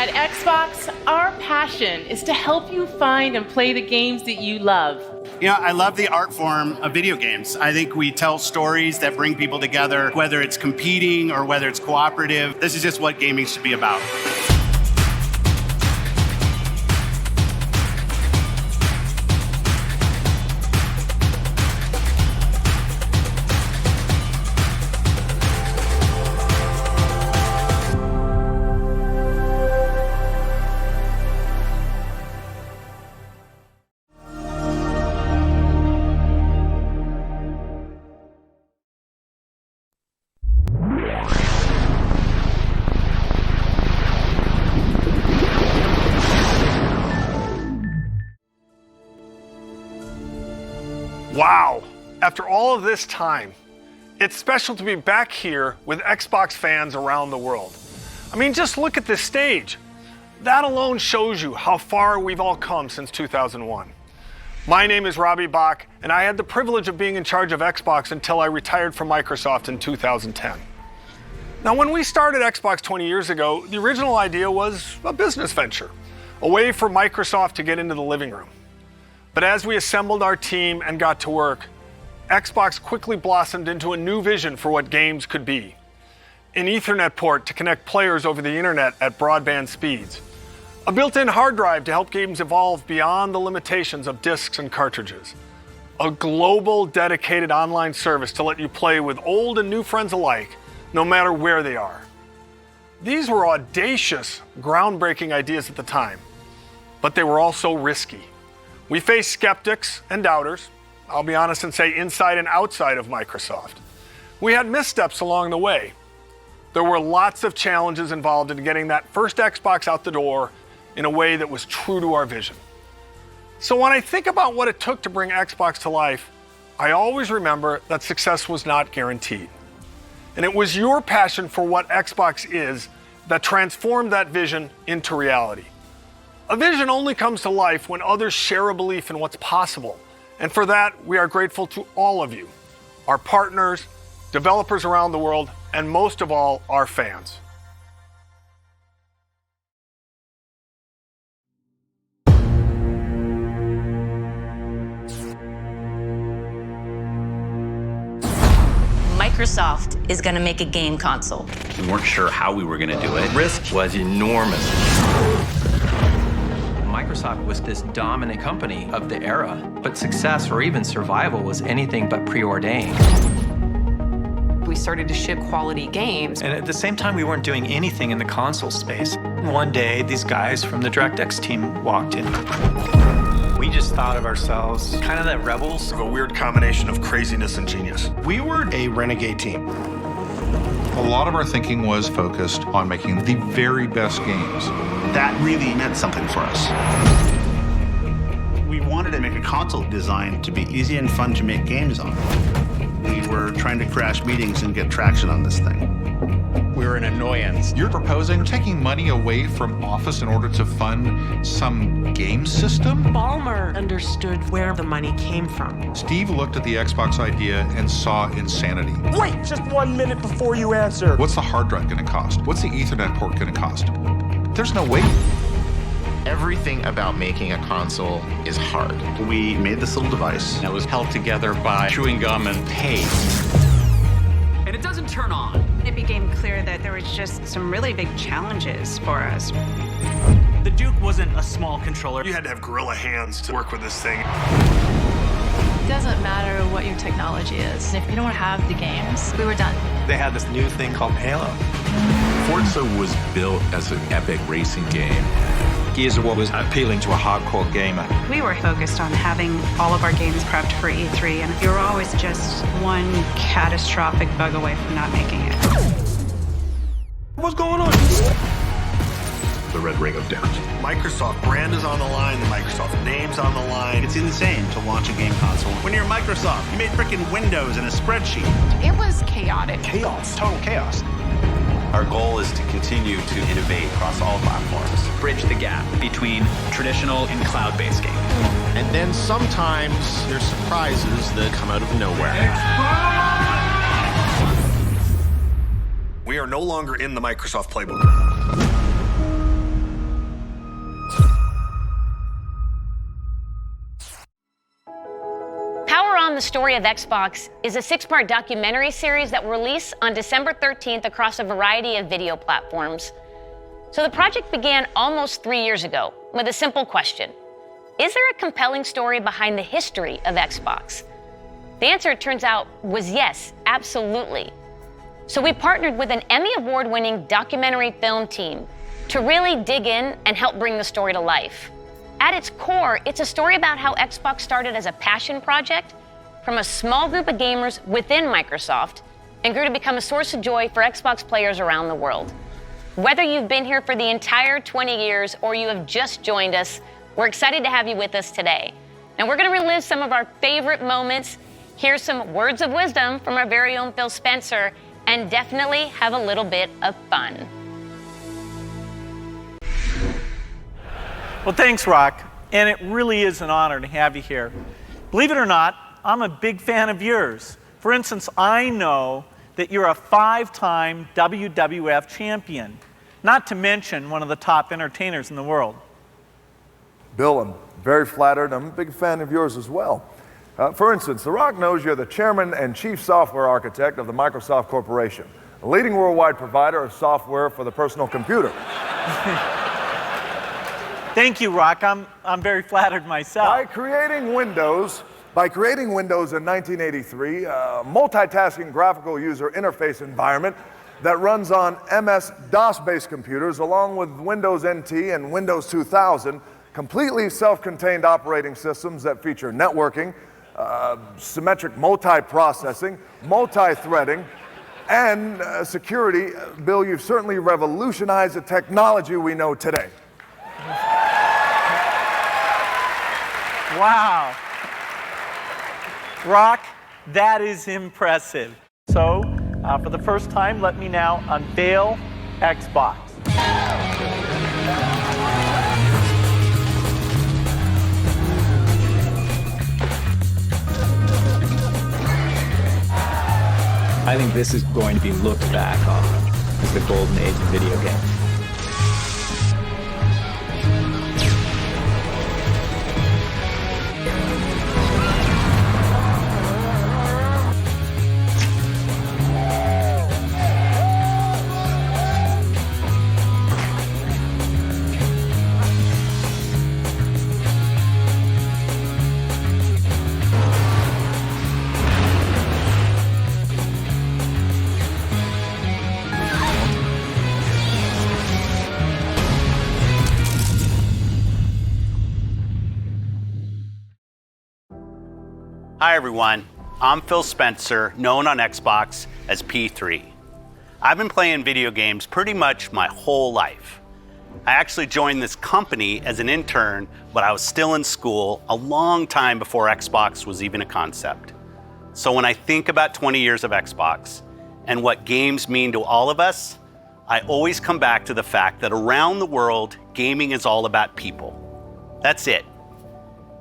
At Xbox, our passion is to help you find and play the games that you love. You know, I love the art form of video games. I think we tell stories that bring people together, whether it's competing or whether it's cooperative. This is just what gaming should be about. Wow, after all of this time, it's special to be back here with Xbox fans around the world. I mean, just look at this stage. That alone shows you how far we've all come since 2001. My name is Robbie Bach, and I had the privilege of being in charge of Xbox until I retired from Microsoft in 2010. Now, when we started Xbox 20 years ago, the original idea was a business venture, a way for Microsoft to get into the living room. But as we assembled our team and got to work, Xbox quickly blossomed into a new vision for what games could be. An Ethernet port to connect players over the internet at broadband speeds. A built-in hard drive to help games evolve beyond the limitations of discs and cartridges. A global dedicated online service to let you play with old and new friends alike, no matter where they are. These were audacious, groundbreaking ideas at the time, but they were also risky. We faced skeptics and doubters, I'll be honest and say inside and outside of Microsoft. We had missteps along the way. There were lots of challenges involved in getting that first Xbox out the door in a way that was true to our vision. So when I think about what it took to bring Xbox to life, I always remember that success was not guaranteed. And it was your passion for what Xbox is that transformed that vision into reality. A vision only comes to life when others share a belief in what's possible. And for that, we are grateful to all of you, our partners, developers around the world, and most of all, our fans. Microsoft is going to make a game console. We weren't sure how we were going to do it. Risk was enormous. Microsoft was this dominant company of the era, but success or even survival was anything but preordained. We started to ship quality games. And at the same time, we weren't doing anything in the console space. One day, these guys from the DirectX team walked in. We just thought of ourselves kind of that rebels. A weird combination of craziness and genius. We were a renegade team. A lot of our thinking was focused on making the very best games. That really meant something for us. We wanted to make a console designed to be easy and fun to make games on. We were trying to crash meetings and get traction on this thing. We were an annoyance. You're proposing taking money away from Office in order to fund some game system? Ballmer understood where the money came from. Steve looked at the Xbox idea and saw insanity. Wait just 1 minute before you answer. What's the hard drive going to cost? What's the Ethernet port going to cost? There's no way. Everything about making a console is hard. We made this little device that was held together by chewing gum and tape. And it doesn't turn on. It became clear that there was just some really big challenges for us. The Duke wasn't a small controller. You had to have gorilla hands to work with this thing. It doesn't matter what your technology is. If you don't have the games, we were done. They had this new thing called Halo. Forza was built as an epic racing game. Gears of War was appealing to a hardcore gamer. We were focused on having all of our games prepped for E3, and you were always just one catastrophic bug away from not making it. What's going on? The Red Ring of Death. Microsoft brand is on the line, the Microsoft name's on the line. It's insane to launch a game console. When you're Microsoft, you made freaking Windows and a spreadsheet. It was chaotic. Chaos. Total chaos. Our goal is to continue to innovate across all platforms. Bridge the gap between traditional and cloud-based games. And then sometimes there's surprises that come out of nowhere. We are no longer in the Microsoft playbook. on the Story of Xbox is a 6-part documentary series that will release on December 13th across a variety of video platforms. So the project began almost 3 years ago with a simple question. Is there a compelling story behind the history of Xbox? The answer, it turns out, was yes, absolutely. So we partnered with an Emmy Award-winning documentary film team to really dig in and help bring the story to life. At its core, it's a story about how Xbox started as a passion project from a small group of gamers within Microsoft and grew to become a source of joy for Xbox players around the world. Whether you've been here for the entire 20 years or you have just joined us, we're excited to have you with us today. Now we're going to relive some of our favorite moments, hear some words of wisdom from our very own Phil Spencer, and definitely have a little bit of fun. Well, thanks, Rock. And it really is an honor to have you here. Believe it or not, I'm a big fan of yours. For instance, I know that you're a 5-time WWF champion, not to mention one of the top entertainers in the world. Bill, I'm very flattered. I'm a big fan of yours as well. For instance, The Rock knows you're the chairman and chief software architect of the Microsoft Corporation, a leading worldwide provider of software for the personal computer. Thank you, Rock. I'm very flattered myself. By creating Windows in 1983, a multitasking graphical user interface environment that runs on MS-DOS-based computers along with Windows NT and Windows 2000, completely self-contained operating systems that feature networking, symmetric multi-processing, multi-threading, and security. Bill, you've certainly revolutionized the technology we know today. Wow. Rock, that is impressive. So, for the first time, let me now unveil Xbox. I think this is going to be looked back on as the golden age of video games. Hi everyone, I'm Phil Spencer, known on Xbox as P3. I've been playing video games pretty much my whole life. I actually joined this company as an intern when I was still in school, a long time before Xbox was even a concept. So when I think about 20 years of Xbox and what games mean to all of us, I always come back to the fact that around the world, gaming is all about people. That's it.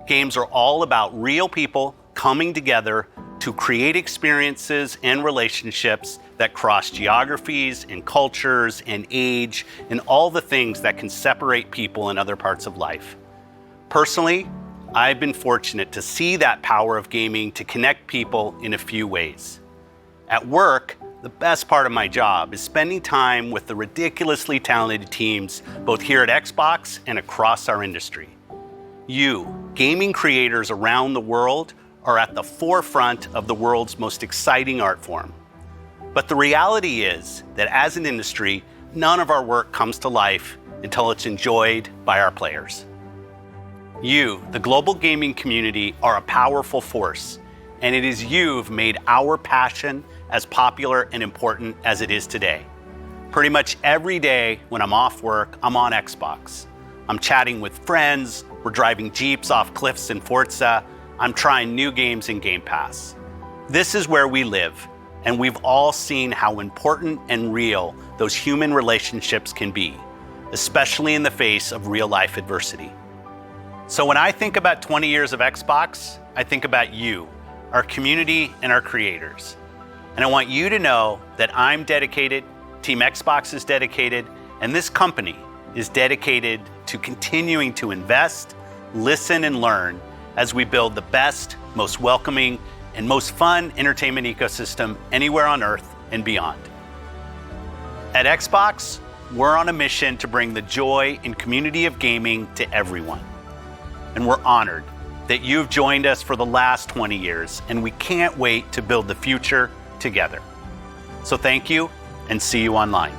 Games are all about real people coming together to create experiences and relationships that cross geographies and cultures and age and all the things that can separate people in other parts of life. Personally, I've been fortunate to see that power of gaming to connect people in a few ways. At work, the best part of my job is spending time with the ridiculously talented teams both here at Xbox and across our industry. You, gaming creators around the world, are at the forefront of the world's most exciting art form. But the reality is that as an industry, none of our work comes to life until it's enjoyed by our players. You, the global gaming community, are a powerful force, and it is you who've made our passion as popular and important as it is today. Pretty much every day when I'm off work, I'm on Xbox. I'm chatting with friends, we're driving Jeeps off cliffs in Forza, I'm trying new games in Game Pass. This is where we live, and we've all seen how important and real those human relationships can be, especially in the face of real-life adversity. So when I think about 20 years of Xbox, I think about you, our community, and our creators. And I want you to know that I'm dedicated, Team Xbox is dedicated, and this company is dedicated to continuing to invest, listen, and learn as we build the best, most welcoming, and most fun entertainment ecosystem anywhere on Earth and beyond. At Xbox, we're on a mission to bring the joy and community of gaming to everyone. And we're honored that you've joined us for the last 20 years, and we can't wait to build the future together. So thank you, and see you online.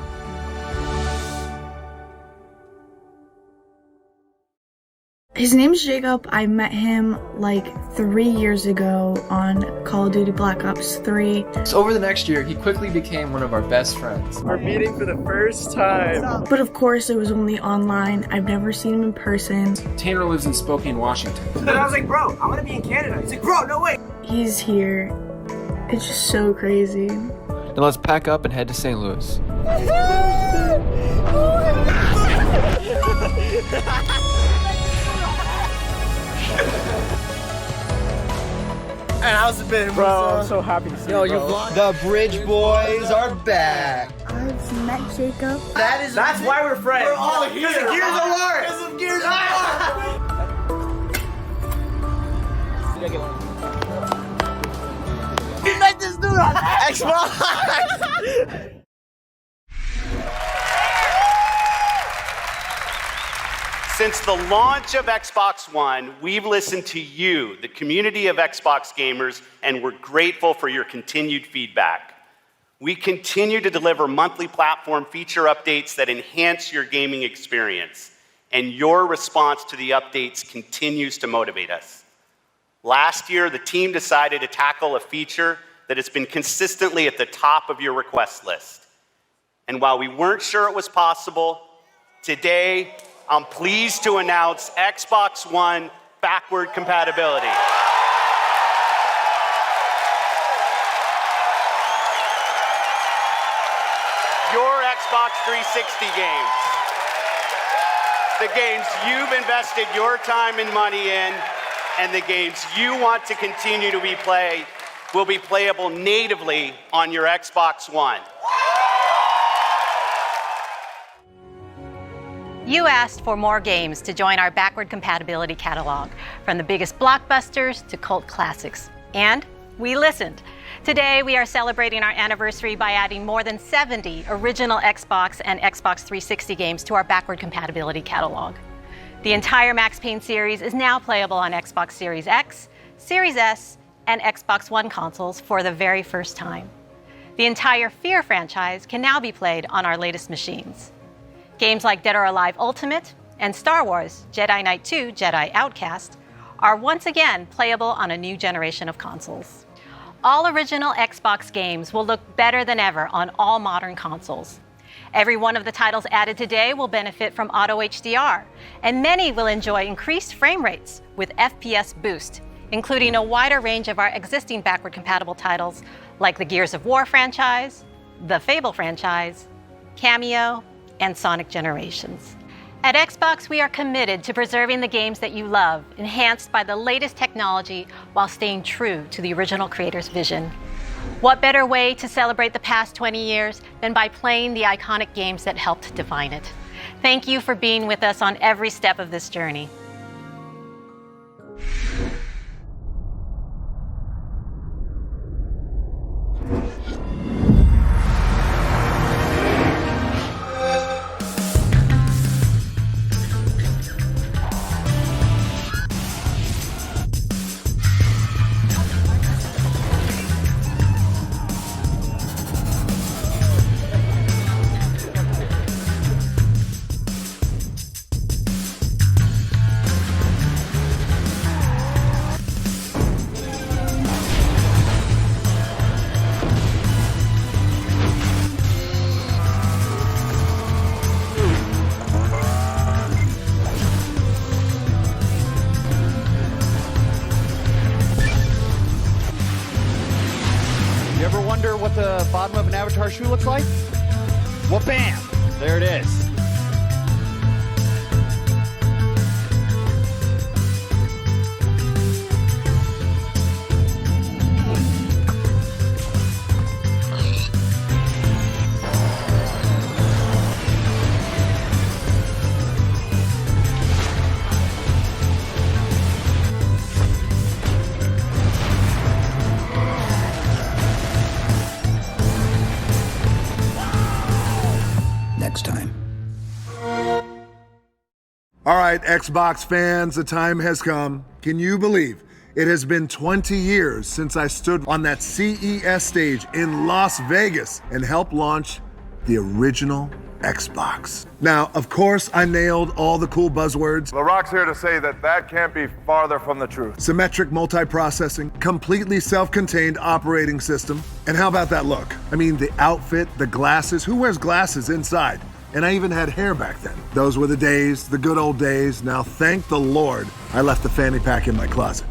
His name's Jacob. I met him like 3 years ago on Call of Duty Black Ops 3. So over the next year, he quickly became one of our best friends. We're meeting for the first time. But of course, it was only online. I've never seen him in person. Tanner lives in Spokane, Washington. And I was like, bro, I'm gonna be in Canada. He's like, bro, no way. He's here. It's just so crazy. Now let's pack up and head to St. Louis. And how's it been, bro? I'm so happy to see you. The Bridge Boys are back. I've met Jacob. That's why we're friends. We're all here. Because of Gears of War. Because of Gears of War. You met this dude on Xbox. Since the launch of Xbox One, we've listened to you, the community of Xbox gamers, and we're grateful for your continued feedback. We continue to deliver monthly platform feature updates that enhance your gaming experience, and your response to the updates continues to motivate us. Last year, the team decided to tackle a feature that has been consistently at the top of your request list. And while we weren't sure it was possible, today, I'm pleased to announce Xbox One backward compatibility. Your Xbox 360 games, the games you've invested your time and money in, and the games you want to continue to play will be playable natively on your Xbox One. You asked for more games to join our backward compatibility catalog, from the biggest blockbusters to cult classics. And we listened. Today, we are celebrating our anniversary by adding more than 70 original Xbox and Xbox 360 games to our backward compatibility catalog. The entire Max Payne series is now playable on Xbox Series X, Series S, and Xbox One consoles for the very first time. The entire Fear franchise can now be played on our latest machines. Games like Dead or Alive Ultimate and Star Wars Jedi Knight 2 Jedi Outcast are once again playable on a new generation of consoles. All original Xbox games will look better than ever on all modern consoles. Every one of the titles added today will benefit from Auto HDR, and many will enjoy increased frame rates with FPS boost, including a wider range of our existing backward compatible titles like the Gears of War franchise, the Fable franchise, Cameo, and Sonic Generations. At Xbox, we are committed to preserving the games that you love, enhanced by the latest technology while staying true to the original creator's vision. What better way to celebrate the past 20 years than by playing the iconic games that helped define it? Thank you for being with us on every step of this journey. What the bottom of an Avatar shoe looks like? Well, bam! There it is. All right, Xbox fans, the time has come. Can you believe it has been 20 years since I stood on that CES stage in Las Vegas and helped launch the original Xbox? Now, of course, I nailed all the cool buzzwords. LaRock's here to say that that can't be farther from the truth. Symmetric multiprocessing, completely self-contained operating system. And how about that look? I mean, the outfit, the glasses. Who wears glasses inside? And I even had hair back then. Those were the days, the good old days. Now, thank the Lord, I left the fanny pack in my closet.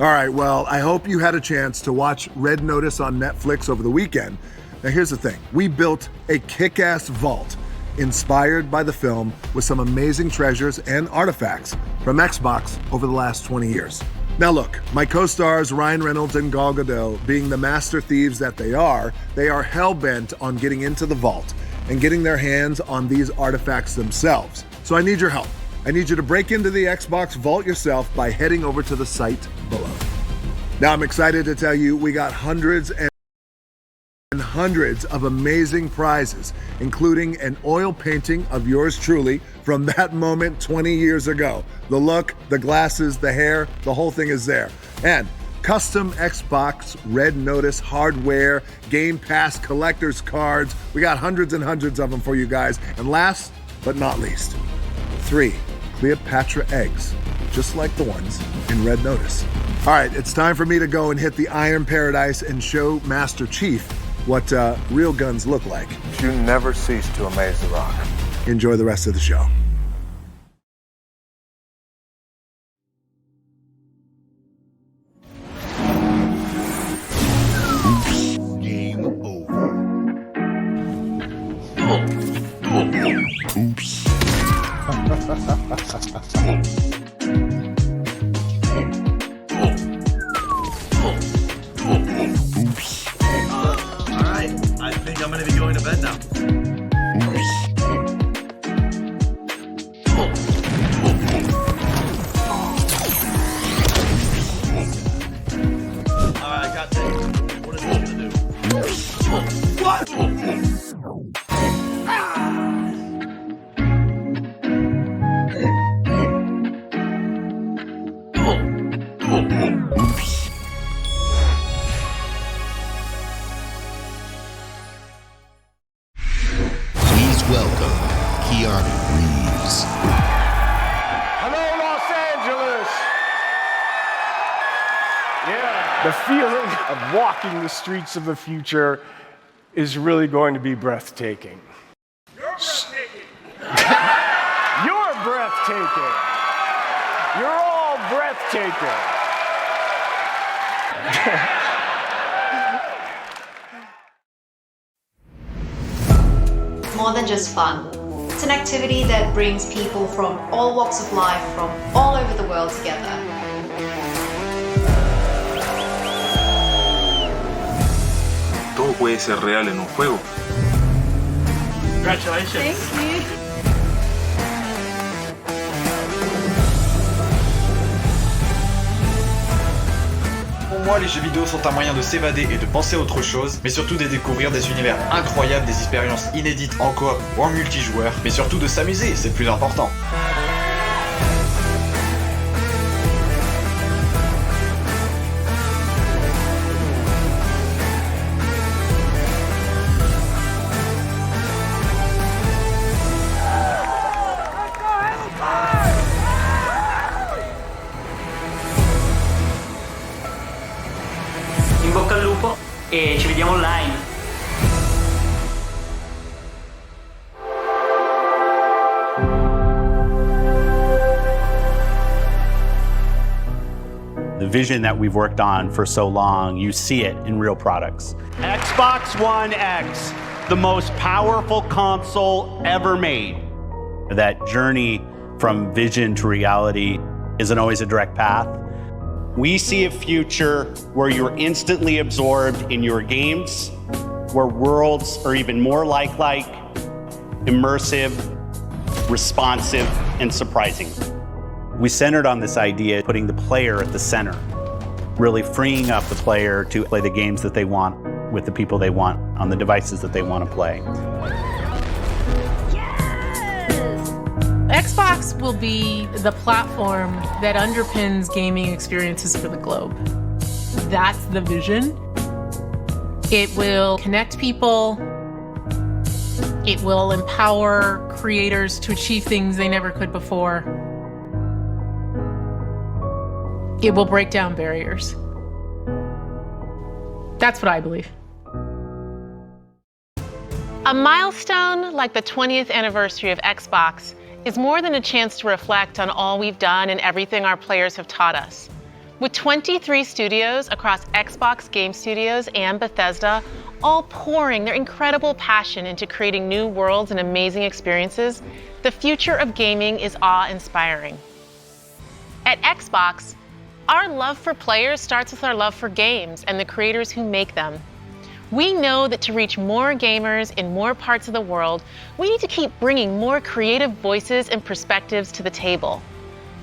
All right, well, I hope you had a chance to watch Red Notice on Netflix over the weekend. Now, here's the thing. We built a kick-ass vault inspired by the film with some amazing treasures and artifacts from Xbox over the last 20 years. Now look, my co-stars Ryan Reynolds and Gal Gadot, being the master thieves that they are hell-bent on getting into the vault and getting their hands on these artifacts themselves. So I need your help. I need you to break into the Xbox vault yourself by heading over to the site below. Now I'm excited to tell you we got hundreds and hundreds of amazing prizes, including an oil painting of yours truly from that moment 20 years ago. The look, the glasses, the hair, the whole thing is there. And custom Xbox Red Notice hardware, Game Pass collector's cards. We got hundreds and hundreds of them for you guys. And last but not least, 3 Cleopatra eggs, just like the ones in Red Notice. All right, it's time for me to go and hit the Iron Paradise and show Master Chief what real guns look like. You never cease to amaze The Rock. Enjoy the rest of the show. Game over. Oops. I think I'm going to be going to bed now. I got this. What is he going to do? What? Oops. Welcome, Keanu Reeves. Hello, Los Angeles! Yeah, the feeling of walking the streets of the future is really going to be breathtaking. You're breathtaking! You're breathtaking! You're all breathtaking! More than just fun. It's an activity that brings people from all walks of life, from all over the world together. Todo puede ser real en un juego. Congratulations. Thank you. Pour moi, les jeux vidéo sont un moyen de s'évader et de penser à autre chose, mais surtout de découvrir des univers incroyables, des expériences inédites en coop ou en multijoueur, mais surtout de s'amuser, c'est le plus important. In bocca al lupo e ci vediamo online. The vision that we've worked on for so long, you see it in real products. Xbox One X, the most powerful console ever made. That journey from vision to reality isn't always a direct path. We see a future where you're instantly absorbed in your games, where worlds are even more lifelike, immersive, responsive, and surprising. We centered on this idea, putting the player at the center, really freeing up the player to play the games that they want with the people they want on the devices that they want to play. Xbox will be the platform that underpins gaming experiences for the globe. That's the vision. It will connect people. It will empower creators to achieve things they never could before. It will break down barriers. That's what I believe. A milestone like the 20th anniversary of Xbox is more than a chance to reflect on all we've done and everything our players have taught us. With 23 studios across Xbox Game Studios and Bethesda, all pouring their incredible passion into creating new worlds and amazing experiences, the future of gaming is awe-inspiring. At Xbox, our love for players starts with our love for games and the creators who make them. We know that to reach more gamers in more parts of the world, we need to keep bringing more creative voices and perspectives to the table,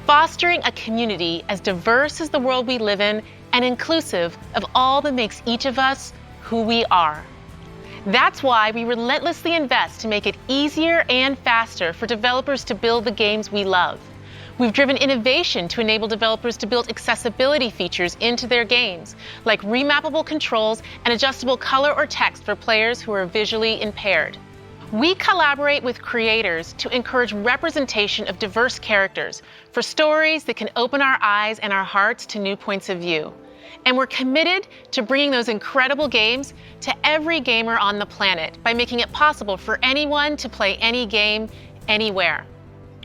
fostering a community as diverse as the world we live in and inclusive of all that makes each of us who we are. That's why we relentlessly invest to make it easier and faster for developers to build the games we love. We've driven innovation to enable developers to build accessibility features into their games, like remappable controls and adjustable color or text for players who are visually impaired. We collaborate with creators to encourage representation of diverse characters for stories that can open our eyes and our hearts to new points of view. And we're committed to bringing those incredible games to every gamer on the planet by making it possible for anyone to play any game, anywhere.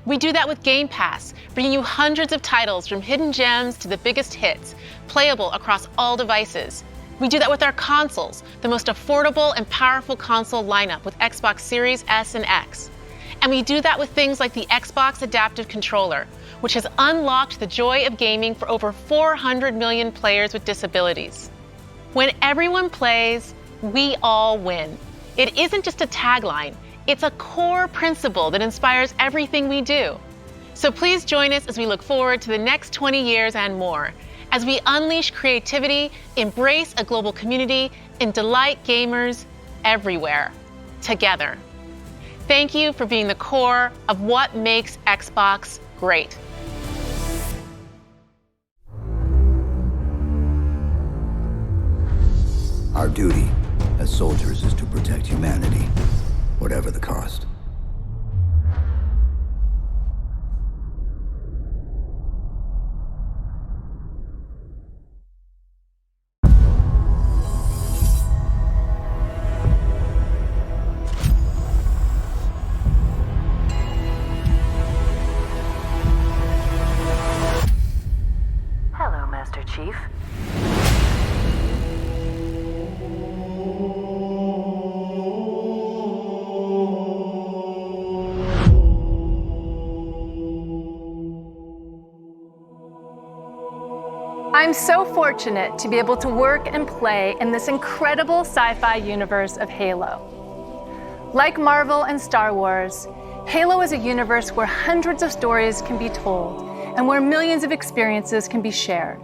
We do that with Game Pass, bringing you hundreds of titles from hidden gems to the biggest hits, playable across all devices. We do that with our consoles, the most affordable and powerful console lineup with Xbox Series S and X. And we do that with things like the Xbox Adaptive Controller, which has unlocked the joy of gaming for over 400 million players with disabilities. When everyone plays, we all win. It isn't just a tagline, it's a core principle that inspires everything we do. So please join us as we look forward to the next 20 years and more, as we unleash creativity, embrace a global community, and delight gamers everywhere, together. Thank you for being the core of what makes Xbox great. Our duty as soldiers is to protect humanity, whatever the cost. Hello, Master Chief. I'm so fortunate to be able to work and play in this incredible sci-fi universe of Halo. Like Marvel and Star Wars, Halo is a universe where hundreds of stories can be told and where millions of experiences can be shared.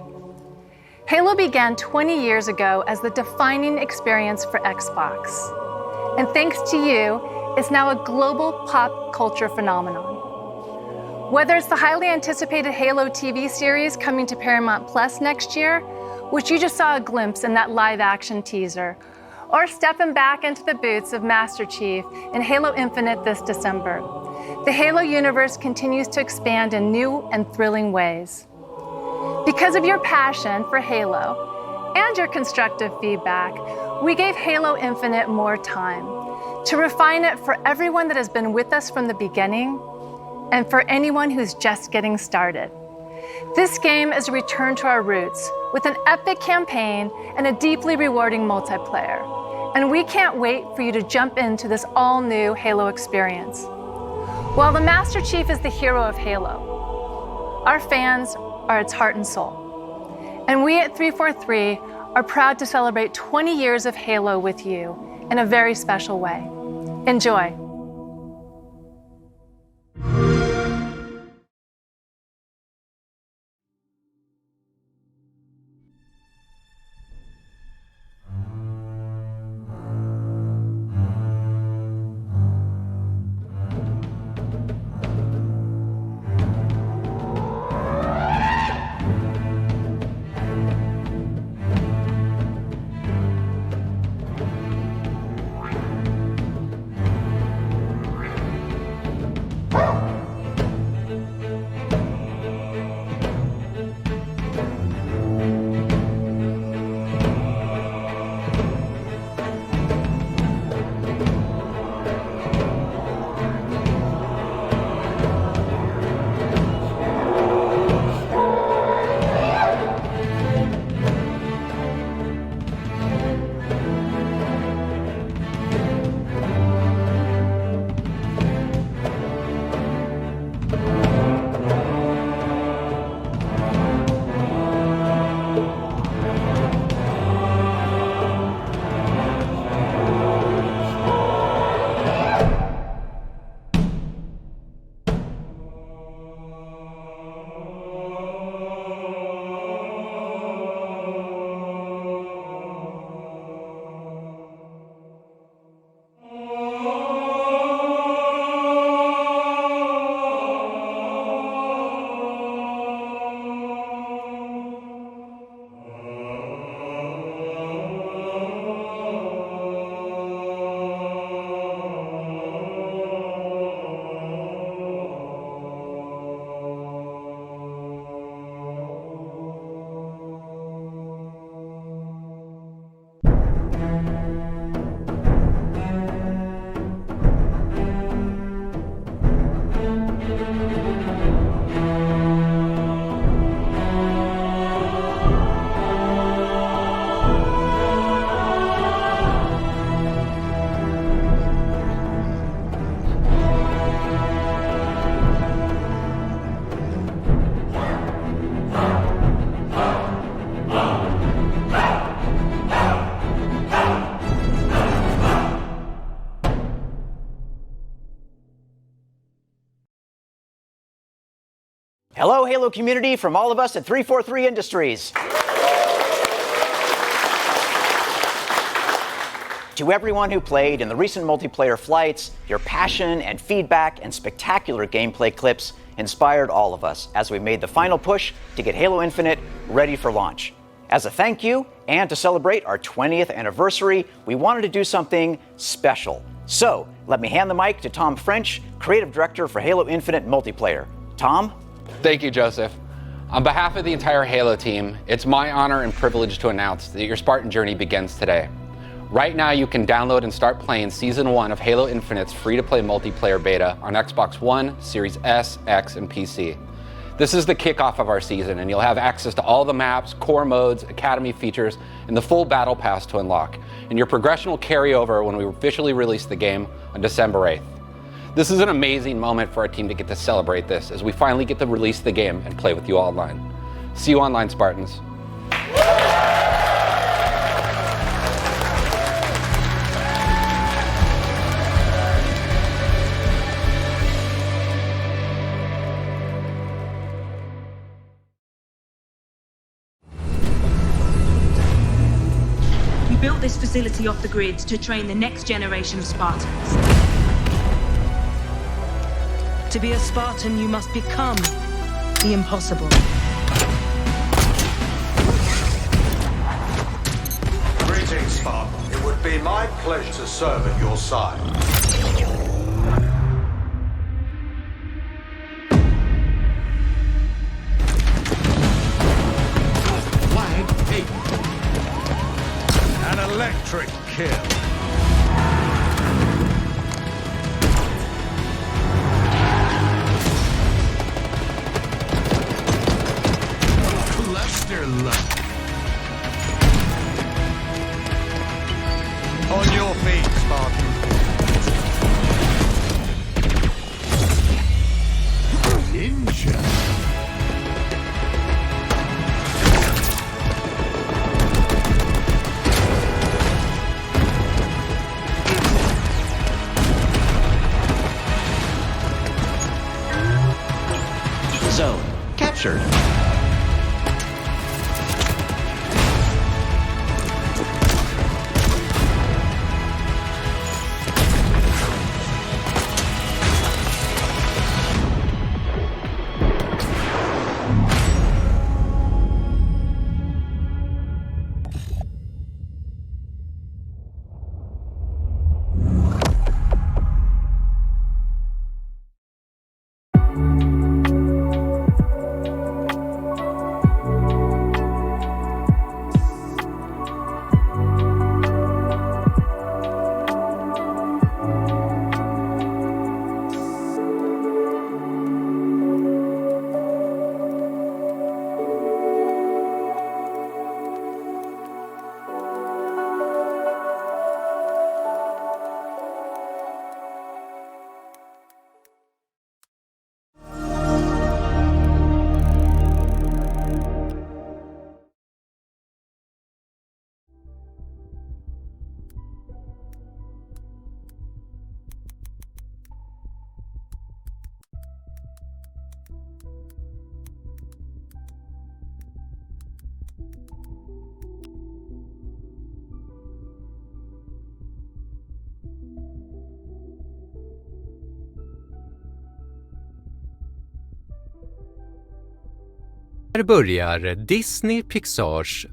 Halo began 20 years ago as the defining experience for Xbox. And thanks to you, it's now a global pop culture phenomenon. Whether it's the highly anticipated Halo TV series coming to Paramount Plus next year, which you just saw a glimpse in that live-action teaser, or stepping back into the boots of Master Chief in Halo Infinite this December, the Halo universe continues to expand in new and thrilling ways. Because of your passion for Halo and your constructive feedback, we gave Halo Infinite more time to refine it for everyone that has been with us from the beginning and for anyone who's just getting started. This game is a return to our roots with an epic campaign and a deeply rewarding multiplayer. And we can't wait for you to jump into this all-new Halo experience. While the Master Chief is the hero of Halo, our fans are its heart and soul. And we at 343 are proud to celebrate 20 years of Halo with you in a very special way. Enjoy. Hello, Halo community, from all of us at 343 Industries. To everyone who played in the recent multiplayer flights, your passion and feedback and spectacular gameplay clips inspired all of us as we made the final push to get Halo Infinite ready for launch. As a thank you and to celebrate our 20th anniversary, we wanted to do something special. So, let me hand the mic to Tom French, Creative Director for Halo Infinite Multiplayer. Tom? Thank you, Joseph. On behalf of the entire Halo team, it's my honor and privilege to announce that your Spartan journey begins today. Right now, you can download and start playing Season 1 of Halo Infinite's free-to-play multiplayer beta on Xbox One, Series S, X, and PC. This is the kickoff of our season, and you'll have access to all the maps, core modes, academy features, and the full battle pass to unlock. And your progression will carry over when we officially release the game on December 8th. This is an amazing moment for our team to get to celebrate this as we finally get to release the game and play with you all online. See you online, Spartans. We built this facility off the grid to train the next generation of Spartans. To be a Spartan, you must become the impossible. Greetings, Spartan. It would be my pleasure to serve at your side. Flag taken. An electric kill. Cluster luck. On your feet, Spartan. Ninja. Zone captured. Här börjar Disney Pixars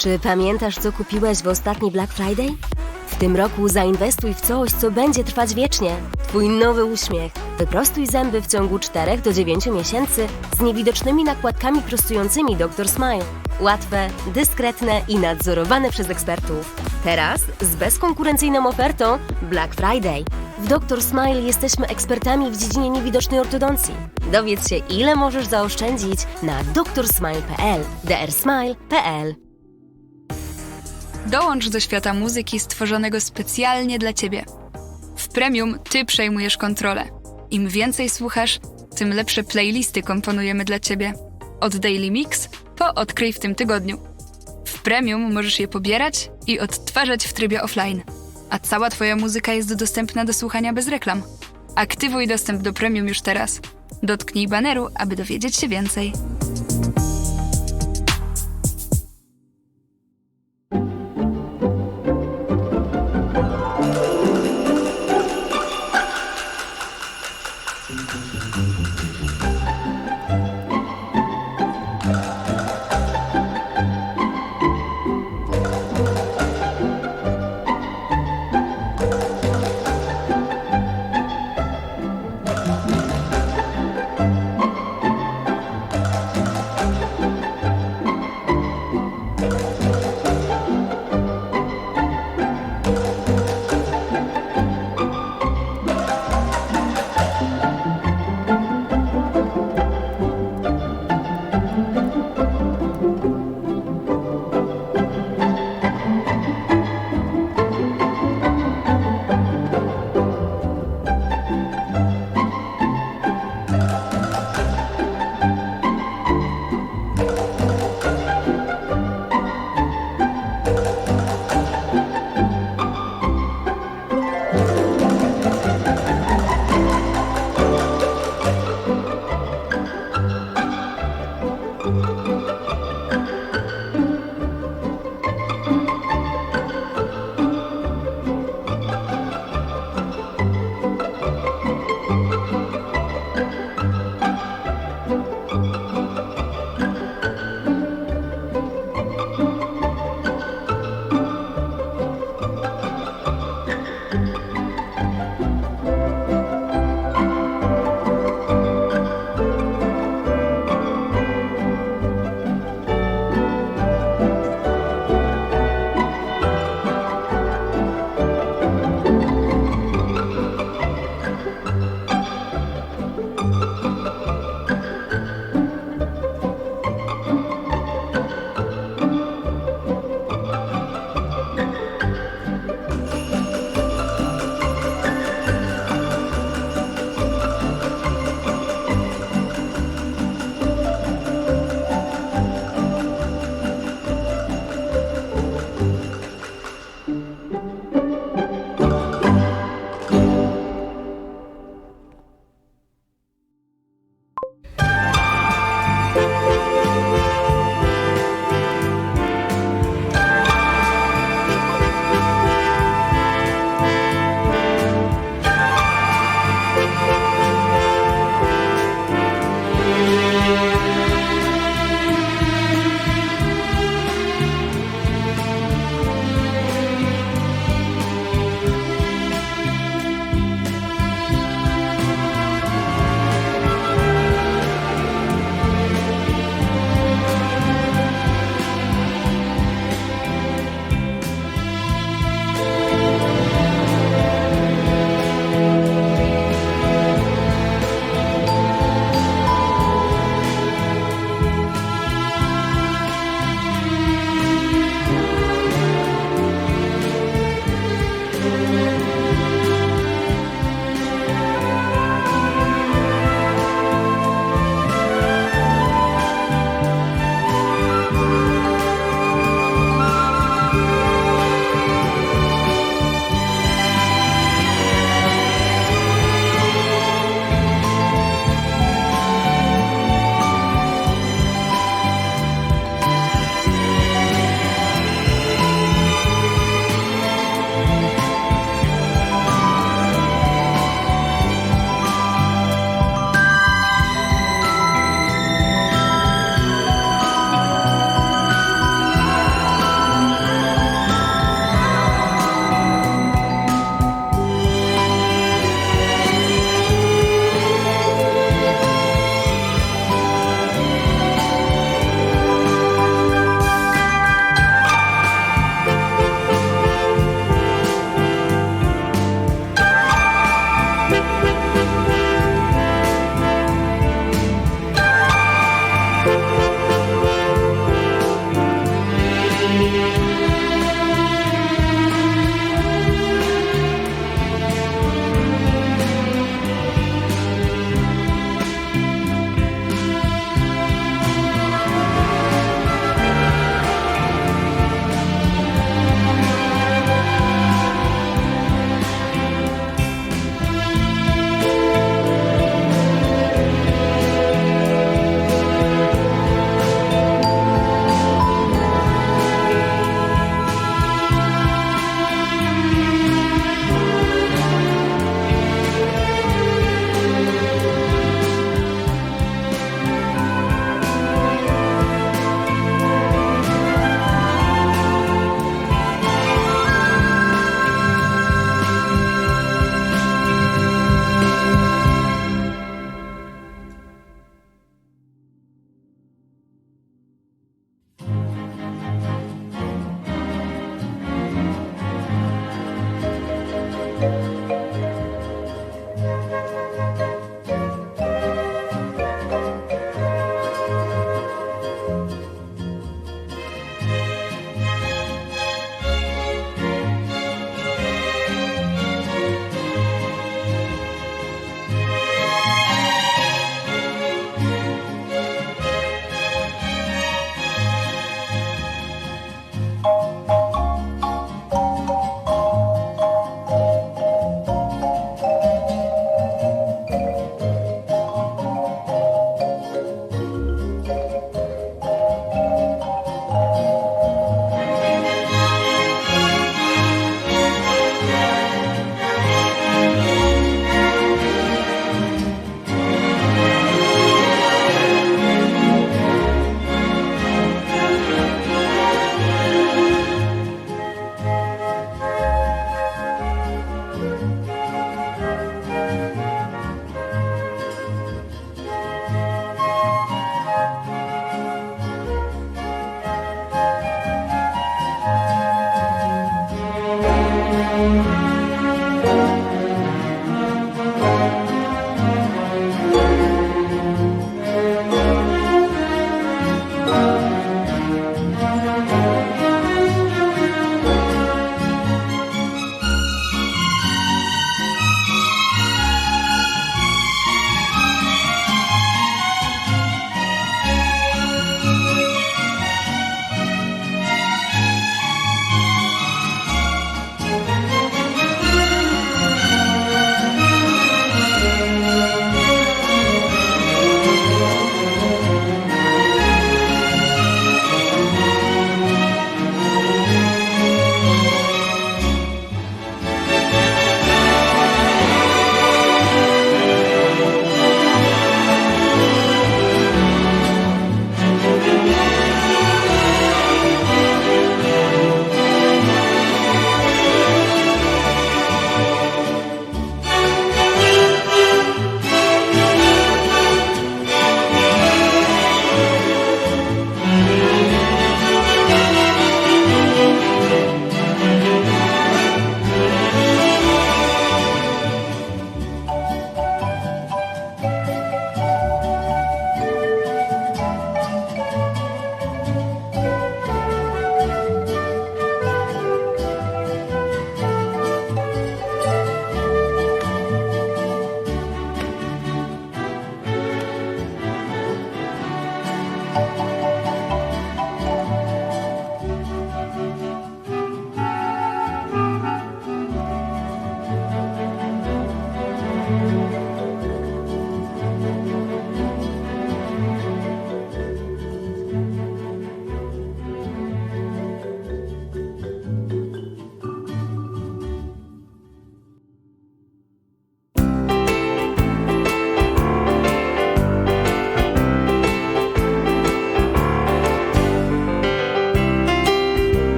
Czy pamiętasz, co kupiłeś w ostatni Black Friday? W tym roku zainwestuj w coś, co będzie trwać wiecznie. Twój nowy uśmiech. Wyprostuj zęby w ciągu 4 do 9 miesięcy z niewidocznymi nakładkami prostującymi Dr. Smile. Łatwe, dyskretne i nadzorowane przez ekspertów. Teraz z bezkonkurencyjną ofertą Black Friday. W Dr. Smile jesteśmy ekspertami w dziedzinie niewidocznej ortodoncji. Dowiedz się, ile możesz zaoszczędzić na drsmile.pl. drsmile.pl. Dołącz do świata muzyki stworzonego specjalnie dla Ciebie. W Premium Ty przejmujesz kontrolę. Im więcej słuchasz, tym lepsze playlisty komponujemy dla Ciebie. Od Daily Mix po Odkryj w tym tygodniu. W Premium możesz je pobierać i odtwarzać w trybie offline. A cała Twoja muzyka jest dostępna do słuchania bez reklam. Aktywuj dostęp do Premium już teraz. Dotknij baneru, aby dowiedzieć się więcej.